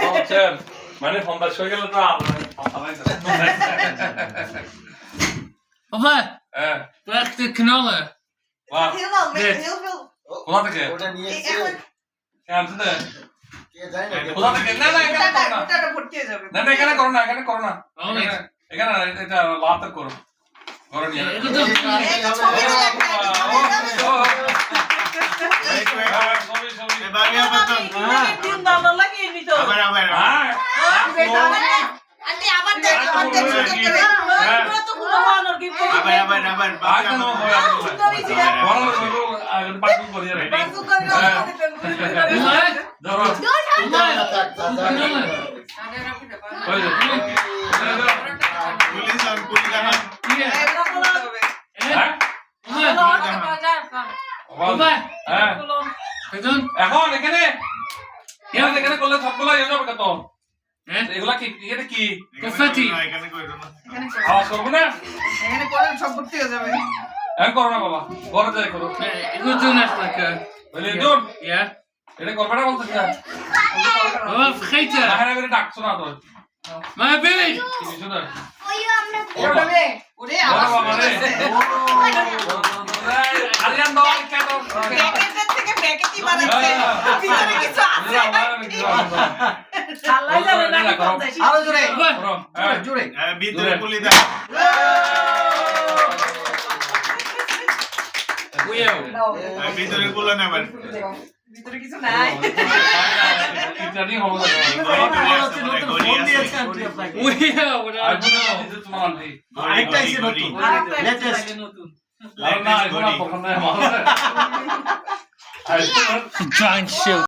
বুঝছেন মানে ফোনটা সই গেল তো Papa, হ্যাঁ weg de knallen. বাহ Helemaal, met Dit. heel veel. কোথা থেকে ওটা নিয়ে এসে Eigenlijk, আনছেন কে যায় না কোথা থেকে না না এখানে করো না ওটা ভর্তি হয়ে যাবে। না না এখানে করো না এখানে করো না Waarom niet? এখানে না, এটা লাতে করো করো নিয়ে Ik doe het. এই তো ছবি তুলে একটা সবই সবই Bagay apa tuh? দিন দাও লাগিয়ে নিত। Abar abar. হ্যাঁ আন্টি আবার দেখ আবার দেখ সুন্দর করে। পুরো তো পুরো বানানোর কি Abar abar abar. আগে না হয় বড় বড় আগে পার্কিং করি রে বাসু করে Papa, ধরো knallen. ওই যে Tulisan kulisan. Hier. হ্যাঁ Papa, হ্যাঁ ga doen. এখন এখানে এখানে করলে সবগুলো ইয়ে যাবে কত Eh? এগুলা কি এটা কি Confetti. Ikan ko ito. আওয়াজ করবো না এখানে করে সব ভর্তি হয়ে যাবে। এখন করো না বাবা ঘরে যাই করো Ik wil doen eigenlijk. বলে দূর Ja. এটা করবে না বলতেছ না Papa, vergeten. এখানে বেরে ডাকছো না তো Maar ben ik? কিছু না ওটা মে ওরে বড় আওয়াজ বাবা রে আরিয়ান দাও কেন প্যাকেটের থেকে প্যাকেটই বানাচ্ছে ভিতরে কিছু আছে আল্লাহ জানে না কি করতে আরো জোরে Papa, জোরে Bitter kulisan. goeie. Bitter kulan naman. ভিতরে কিছু নাই ইত্যাদি হবে ফোন দিয়েছে আন্টি আপনাকে Goeie, আর bedankt. কোনো তোমার আনটি আরেকটা এসে নতুন লেটেস্ট না এগুলো পছন্দ হয় আমার Giant show.